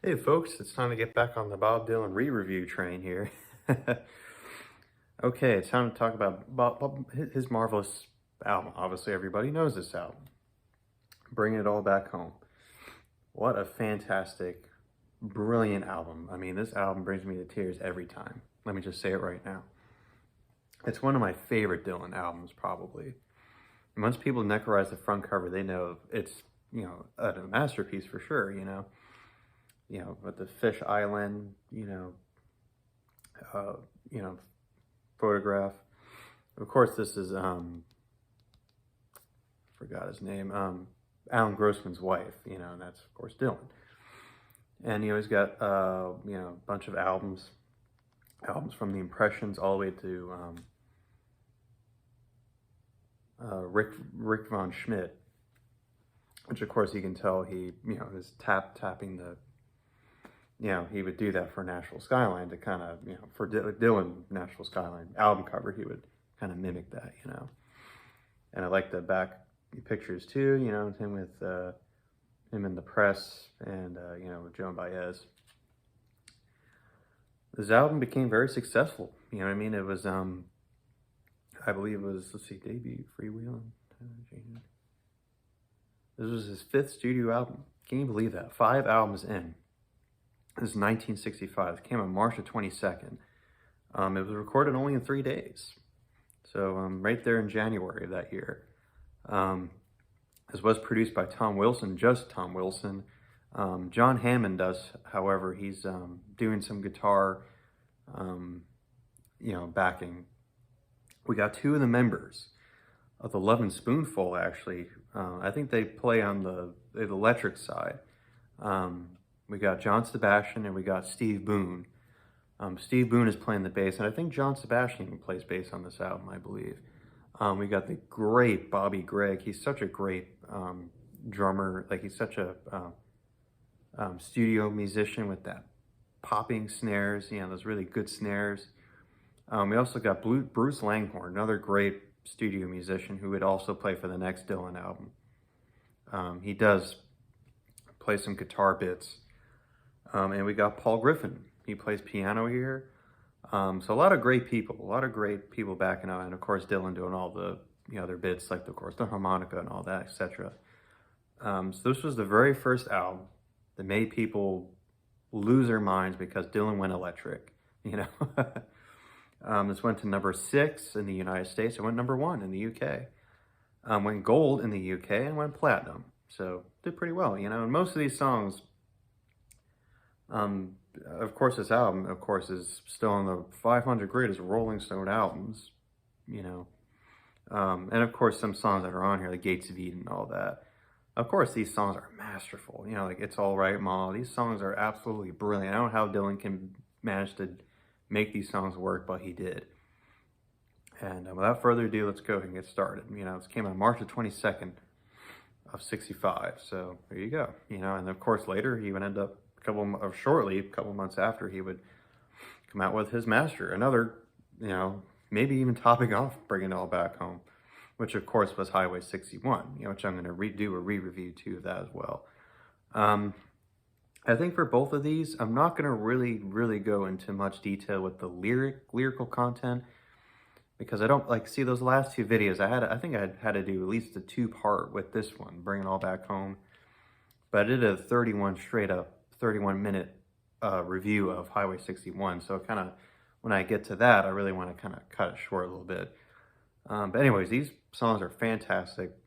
Hey folks, it's time to get back on the Bob Dylan re-review train here. Okay, it's time to talk about his marvelous album. Obviously, everybody knows this album. Bringing It All Back Home. What a fantastic, brilliant album. I mean, this album brings me to tears every time. Let me just say it right now. It's one of my favorite Dylan albums, probably. And once people necrorize the front cover, they know it's, a masterpiece for sure, with the Fish Island, uh, you know, photograph. Of course, this is forgot his name, Alan Grossman's wife. And that's of course Dylan. And he's got a bunch of albums from the Impressions all the way to Rick Von Schmidt, which of course you can tell he is tapping the. He would do that for Nashville Skyline to kind of, for Dylan Nashville Skyline album cover, he would kind of mimic that, And I like the back pictures too, him with him in the press and, with Joan Baez. This album became very successful. You know what I mean? It was, I believe it was, let's see, debut, Freewheeling. This was his 5th studio album. Can you believe that? 5 albums in. This is 1965. It came on March the 22nd. It was recorded only in 3 days. So right there in January of that year. This was produced by Tom Wilson, just Tom Wilson. John Hammond does, however, he's doing some guitar, backing. We got 2 of the members of the Lovin' Spoonful, actually. I think they play on the electric side. We got John Sebastian and we got Steve Boone. Steve Boone is playing the bass, and I think John Sebastian even plays bass on this album, I believe. We got the great Bobby Gregg. He's such a great drummer. Like, he's such a studio musician with that popping snares, those really good snares. We also got Bruce Langhorne, another great studio musician who would also play for the next Dylan album. He does play some guitar bits. And we got Paul Griffin. He plays piano here. So a lot of great people backing out. And of course, Dylan doing all the other bits, like of course the harmonica and all that, etc. So this was the very first album that made people lose their minds because Dylan went electric. This went to number 6 in the United States. It went number 1 in the UK. Went gold in the UK and went platinum. So did pretty well, And most of these songs. Of course, this album, of course, is still on the 500 greatest Rolling Stone albums, and of course, some songs that are on here, like Gates of Eden and all that. Of course, these songs are masterful, like It's All Right, Ma. These songs are absolutely brilliant. I don't know how Dylan can manage to make these songs work, but he did. And without further ado, let's go ahead and get started. This came on March the 22nd of 65. So there you go, and of course, later he would end up shortly, a couple months after, he would come out with his master, another, maybe even topping off Bringing It All Back Home, which of course was Highway 61, which I'm going to redo a re-review too of that as well. I think for both of these, I'm not going to really go into much detail with the lyrical content, because I don't see those last 2 videos. I think I had to do at least a 2-part with this one, Bring It All Back Home, but I did a 31-minute review of Highway 61. So kind of, when I get to that, I really want to kind of cut it short a little bit. But anyways, these songs are fantastic.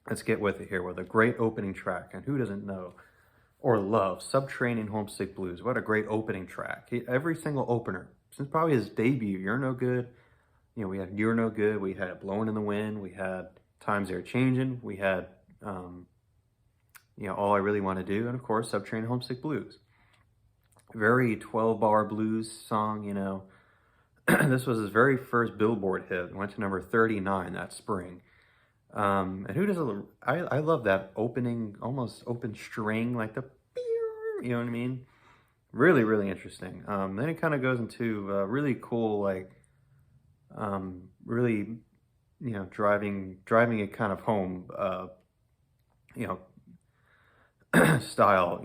Let's get with it here with a great opening track. And who doesn't know or love Subterranean Homesick Blues? What a great opening track. Every single opener, since probably his debut, You're No Good. We had You're No Good. We had Blowing in the Wind. We had Times They're Changing. We had All I Really Want to Do, and of course, Subterranean Homesick Blues. Very 12-bar blues song, This was his very first Billboard hit. It went to number 39 that spring. And who doesn't, I love that opening, almost open string, like the, you know what I mean? Really, really interesting. Then it kind of goes into really cool, like, really, driving it kind of home, style,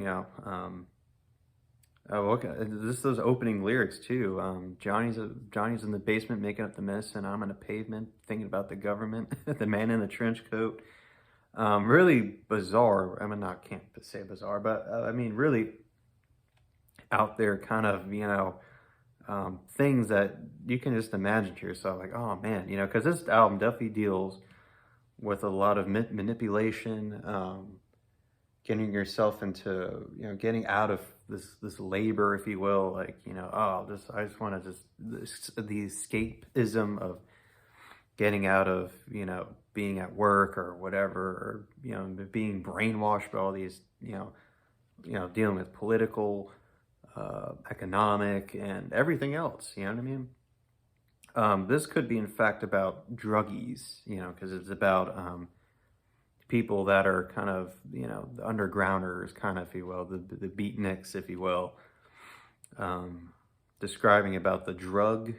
Oh, okay. Just those opening lyrics too. Johnny's in the basement making up the mess, and I'm on the pavement thinking about the government. The man in the trench coat. Really bizarre. I mean, not can't say bizarre, but I mean, really out there kind of, things that you can just imagine to yourself, like, oh man, because this album definitely deals with a lot of manipulation, getting yourself into, getting out of this labor, if you will, like, oh, I just want to just the escapism of getting out of, being at work or whatever, or, being brainwashed by all these, dealing with political, economic, and everything else. You know what I mean? This could be, in fact, about druggies, because it's about people that are kind of, the undergrounders, kind of, if you will, the beatniks, if you will, describing about the drug.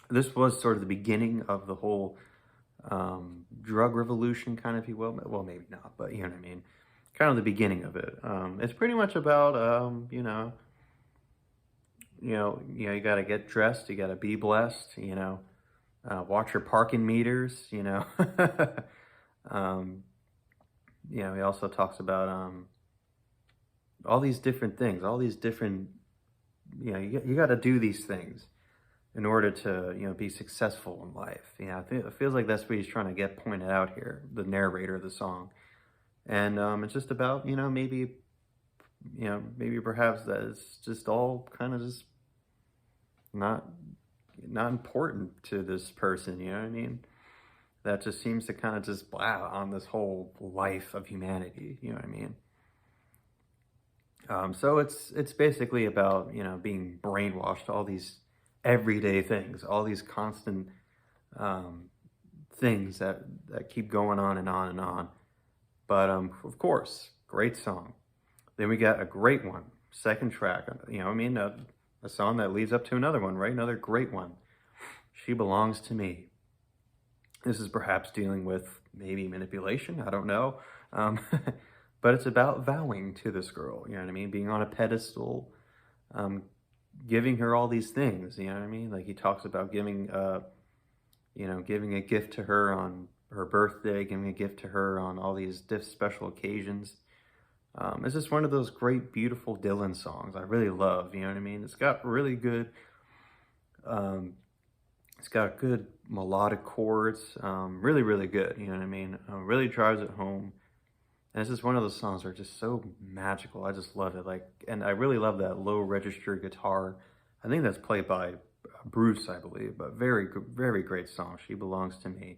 This was sort of the beginning of the whole drug revolution, kind of, if you will. Well, maybe not, but you know what I mean. Kind of the beginning of it. It's pretty much about, you got to get dressed, you got to be blessed, watch your parking meters, he also talks about all these different things, all these different, you got to do these things in order to, be successful in life. It feels like that's what he's trying to get pointed out here, the narrator of the song. And it's just about, maybe perhaps that it's just all kind of just not important to this person, you know what I mean? That just seems to kind of just blah on this whole life of humanity, you know what I mean? So it's basically about, being brainwashed, all these everyday things, all these constant things that keep going on and on and on. But of course, great song. Then we got a great one, second track. A song that leads up to another one, right? Another great one. She Belongs to Me. This is perhaps dealing with maybe manipulation. I don't know. But it's about vowing to this girl. You know what I mean? Being on a pedestal, giving her all these things. You know what I mean? Like he talks about giving a gift to her on her birthday, giving a gift to her on all these special occasions. It's just one of those great, beautiful Dylan songs I really love, you know what I mean? It's got really good, it's got good melodic chords, really, really good, you know what I mean? Really drives it home. And it's just one of those songs that are just so magical. I just love it. And I really love that low register guitar. I think that's played by Bruce, I believe, but very, very great song. She Belongs to Me.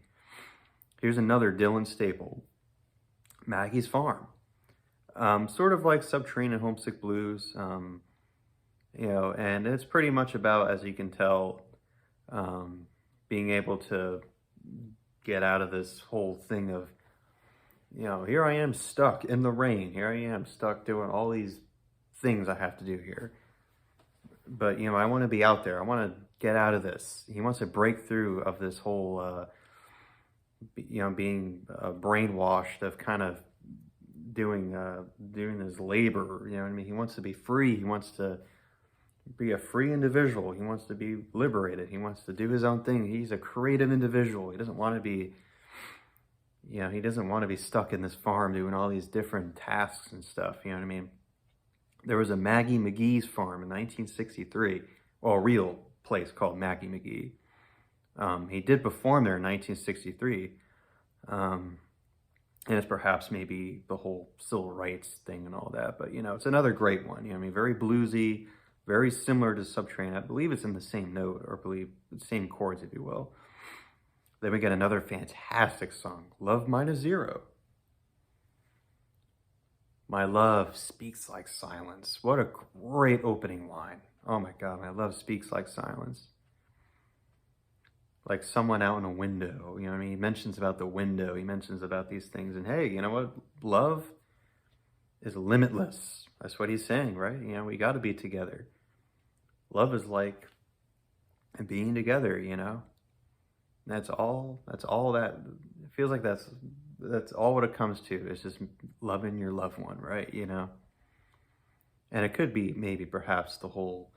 Here's another Dylan staple, Maggie's Farm. Sort of like Subterranean Homesick Blues, and it's pretty much about, as you can tell, being able to get out of this whole thing of, here I am stuck in the rain. Here I am stuck doing all these things I have to do here. But, I want to be out there. I want to get out of this. He wants to break through of this whole, being brainwashed of kind of doing his labor. You know what I mean? He wants to be free. He wants to be a free individual. He wants to be liberated. He wants to do his own thing. He's a creative individual. He doesn't want to be, he doesn't want to be stuck in this farm doing all these different tasks and stuff. You know what I mean? There was a Maggie McGee's farm in 1963. Well, a real place called Maggie McGee. He did perform there in 1963. And it's perhaps maybe the whole civil rights thing and all that. But, it's another great one. Very bluesy, very similar to Subterranean. I believe it's in the same note, or believe the same chords, if you will. Then we get another fantastic song, Love Minus Zero. My love speaks like silence. What a great opening line. Oh my God, my love speaks like silence. Like someone out in a window, you know what I mean? He mentions about the window. He mentions about these things. And hey, you know what? Love is limitless. That's what he's saying, right? We got to be together. Love is like being together, That's all that, it feels like that's all what it comes to, is just loving your loved one, right? And it could be maybe perhaps the whole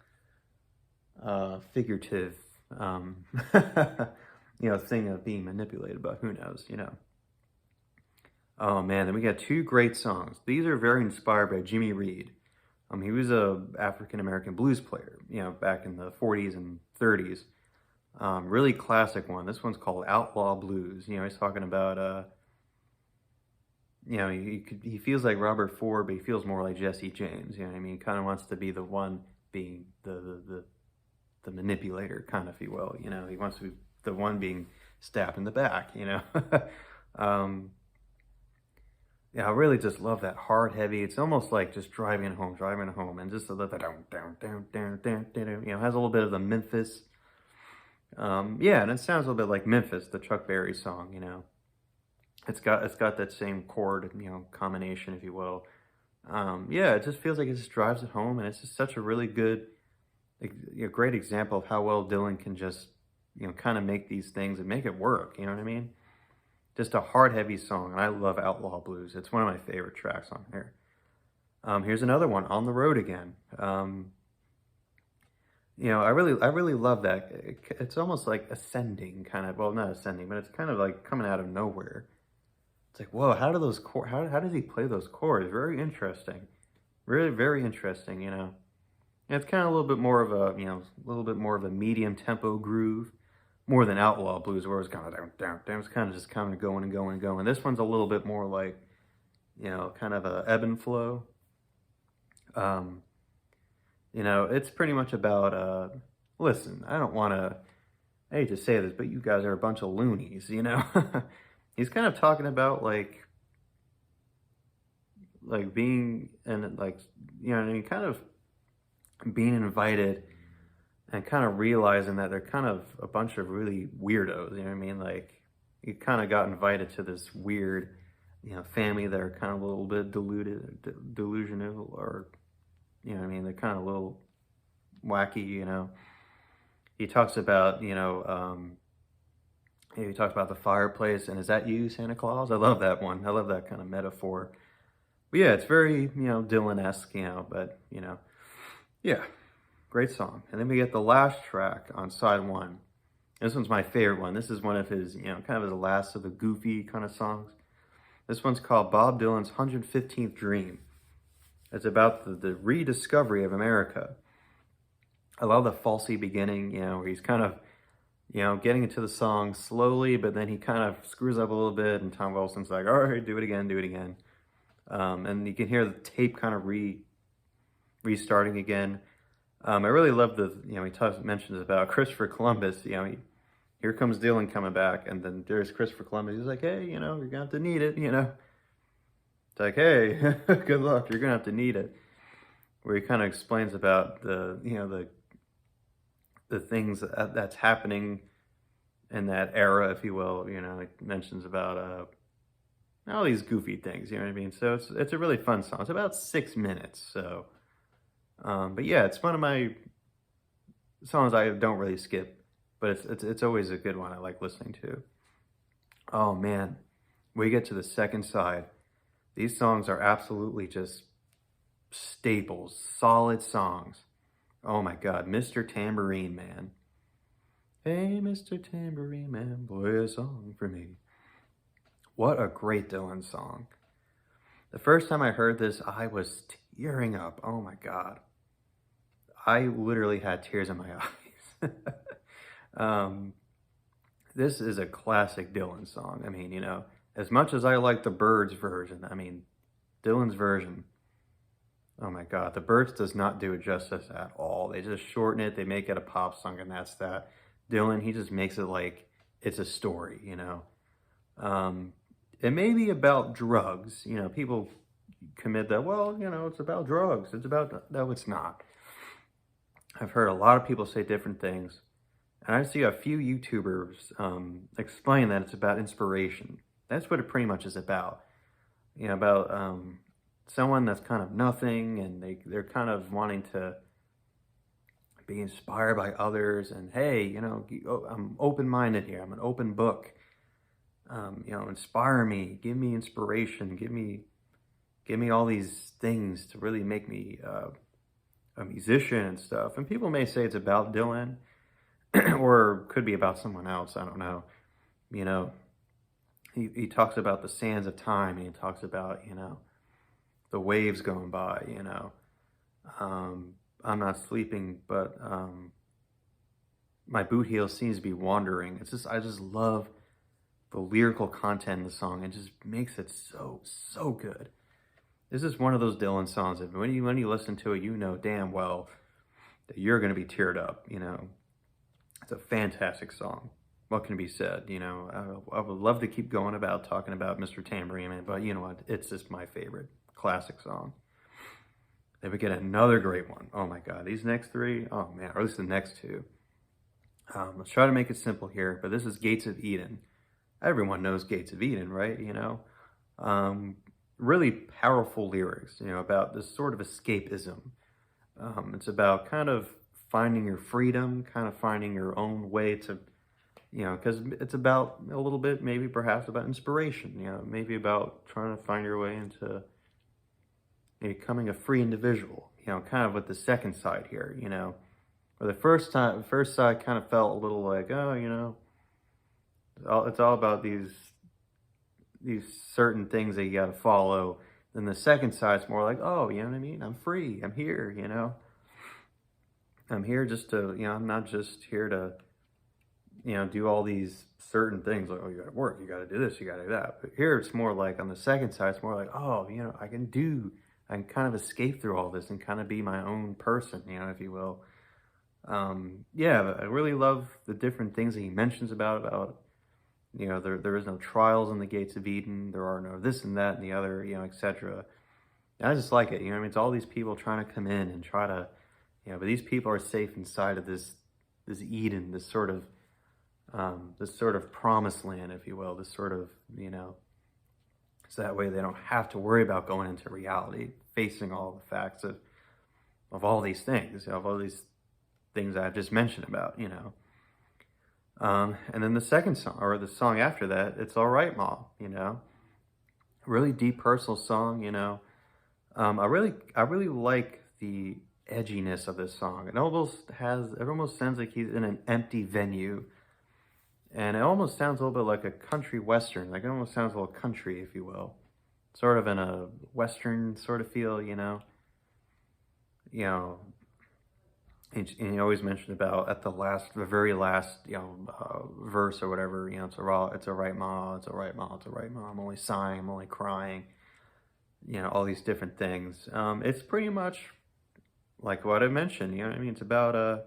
figurative, thing of being manipulated, but who knows. Oh man, then we got two great songs. These are very inspired by Jimmy Reed. He was a African American blues player, back in the 40s and 30s. Really classic one. This one's called Outlaw Blues. He's talking about he feels like Robert Ford, but he feels more like Jesse James. You know what I mean? He kind of wants to be the one being the manipulator, kind of, if you will. He wants to be the one being stabbed in the back. Yeah, I really just love that hard, heavy. It's almost like just driving home, and just a little down, has a little bit of the Memphis. Yeah, and it sounds a little bit like Memphis, the Chuck Berry song. It's got that same chord, combination, if you will. Yeah, it just feels like it just drives it home, and it's just such a really good, great example of how well Dylan can just, kind of make these things and make it work. You know what I mean? Just a hard, heavy song, and I love Outlaw Blues. It's one of my favorite tracks on here. Here's another one, On the Road Again. I really love that. It's almost like ascending, kind of. Well, not ascending, but it's kind of like coming out of nowhere. It's like, whoa, how does he play those chords? Very interesting. Really, very interesting. And it's kind of a little bit more of a medium tempo groove. More than Outlaw Blues, where it's kind of down. It's kind of just kind of going and going and going. This one's a little bit more like, kind of a ebb and flow. It's pretty much about, listen, I hate to say this, but you guys are a bunch of loonies, He's kind of talking about like being, and like, kind of being invited and kind of realizing that they're kind of a bunch of really weirdos, you know what I mean? Like, you kind of got invited to this weird, family that are kind of a little bit delusional, or, you know what I mean? They're kind of a little wacky. He talks about, he talks about the fireplace, and is that you, Santa Claus? I love that one. I love that kind of metaphor. But yeah, it's very, Dylan-esque, but, yeah. Great song. And then we get the last track on side one. This one's my favorite one. This is one of his, kind of his last of the goofy kind of songs. This one's called Bob Dylan's 115th Dream. It's about the rediscovery of America. I love the falsy beginning, where he's kind of, getting into the song slowly, but then he kind of screws up a little bit, and Tom Wilson's like, all right, do it again. And you can hear the tape kind of restarting again. I really love he mentions about Christopher Columbus. Here comes Dylan coming back, and then there's Christopher Columbus. He's like, hey, you're gonna have to need it. It's like, hey, good luck. You're gonna have to need it. Where he kind of explains about the things that's happening in that era, if you will. He mentions about all these goofy things. You know what I mean? So it's a really fun song. It's about 6 minutes. So. But yeah, it's one of my songs I don't really skip, but it's always a good one I like listening to. Oh man, we get to the second side. These songs are absolutely just staples, solid songs. Oh my God, Mr. Tambourine Man. Hey, Mr. Tambourine Man, play a song for me. What a great Dylan song. The first time I heard this, I was tearing up. Oh my God. I literally had tears in my eyes. This is a classic Dylan song. I mean, as much as I like the Byrds version, Dylan's version, oh my God, the Byrds does not do it justice at all. They just shorten it, they make it a pop song, and that's that. Dylan, he just makes it like it's a story, It may be about drugs, people commit that, well, it's about drugs. No, it's not. I've heard a lot of people say different things. And I see a few YouTubers explain that it's about inspiration. That's what it pretty much is about. About someone that's kind of nothing, and they're kind of wanting to be inspired by others. And hey, I'm open-minded here. I'm an open book. Inspire me. Give me inspiration. Give me all these things to really make me a musician and stuff. And people may say it's about Dylan or could be about someone else. I don't know. You know, he talks about the sands of time, and he talks about, the waves going by, I'm not sleeping, but my boot heel seems to be wandering. I just love the lyrical content in the song. It just makes it so good. This is one of those Dylan songs that when you listen to it, damn well that you're going to be teared up, It's a fantastic song. What can be said? I would love to keep going about talking about Mr. Tambourine Man, but you know what? It's just my favorite classic song. Then we get another great one. Oh my God, these next three, oh man, or at least the next two. Let's try to make it simple here, but this is Gates of Eden. Everyone knows Gates of Eden, right? Really powerful lyrics, about this sort of escapism. It's about kind of finding your freedom, kind of finding your own way to, because it's about a little bit, maybe perhaps about inspiration, maybe about trying to find your way into becoming a free individual, kind of with the second side here, where the first side kind of felt a little like, oh, it's all about these certain things that you got to follow. Then the second side's more like, oh, you know what I mean? I'm free. I'm here, I'm here just to, I'm not just here to, do all these certain things like, oh, you got to work, you got to do this, you got to do that. But here it's more like, on the second side, it's more like, oh, I can kind of escape through all this and kind of be my own person, if you will. Yeah, I really love the different things that he mentions about, there is no trials in the Gates of Eden. There are no this and that and the other, etc. I just like it. It's all these people trying to come in and try to, but these people are safe inside of this Eden, this sort of promised land, if you will, this sort of, so that way they don't have to worry about going into reality, facing all the facts of all these things, of all these things I've just mentioned about, and then the second song, or the song after that, It's All Right, Ma, really deep personal song, I really like the edginess of this song. It almost sounds like he's in an empty venue, and it almost sounds a little bit like a country western, like it almost sounds a little country, if you will, sort of in a western sort of feel, and he always mentioned about at the very last, verse or whatever, it's all right, Ma, it's all right, Ma, it's all right, Ma, I'm only sighing, I'm only crying, all these different things. It's pretty much like what I mentioned, it's about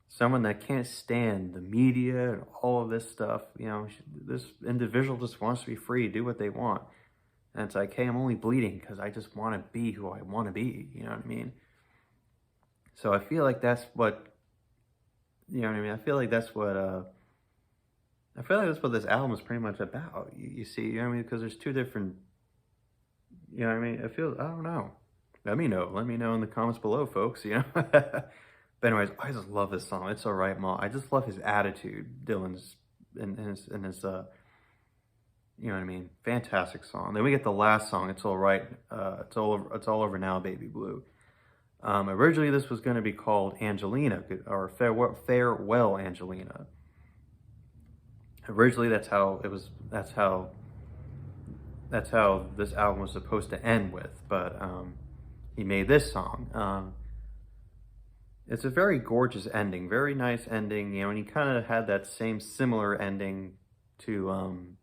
someone that can't stand the media and all of this stuff. This individual just wants to be free, do what they want, and it's like, hey, I'm only bleeding because I just want to be who I want to be. You know what I mean? So I feel like that's what, I feel like that's what this album is pretty much about. You see, because there's two different, I don't know. Let me know in the comments below, folks, But anyways, I just love this song. It's All Right, Ma. I just love his attitude, Dylan's, in his fantastic song. Then we get the last song, It's All Right, It's All Over Now, Baby Blue. Originally, this was going to be called Angelina, or Farewell Angelina. Originally, that's how this album was supposed to end with, but he made this song. It's a very gorgeous ending, very nice ending, and he kind of had that similar ending to, on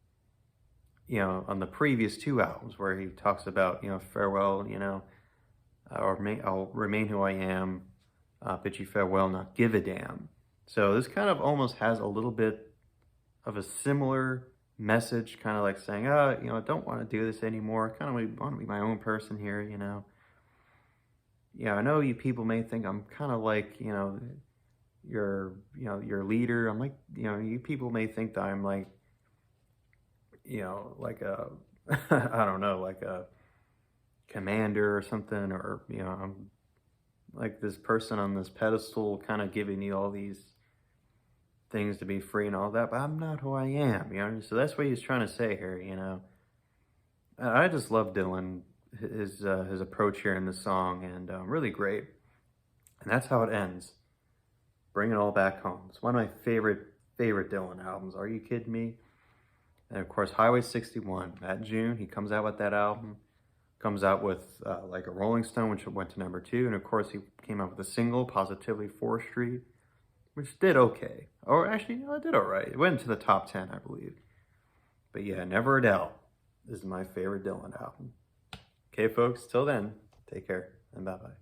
the previous two albums where he talks about, farewell, I'll remain who I am, bid you farewell, not give a damn. So this kind of almost has a little bit of a similar message, kind of like saying, I don't want to do this anymore. I kind of want to be my own person here, I know you people may think I'm kind of like, your leader. I'm like, you people may think that I'm like, like a, I don't know, like a commander or something, or, I'm like this person on this pedestal kind of giving you all these things to be free and all that, but I'm not who I am, so that's what he's trying to say here, I just love Dylan, his approach here in the song, and really great. And that's how it ends. Bring it all back home. It's one of my favorite Dylan albums. Are you kidding me? And of course, Highway 61. That June, he comes out with that album. Comes out with like a Rolling Stone, which went to #2. And of course, he came out with a single, Positively 4th Street, which did okay. Or actually, no, it did all right. It went into the top 10, I believe. But yeah, Never a Doubt is my favorite Dylan album. Okay, folks, till then, take care and bye-bye.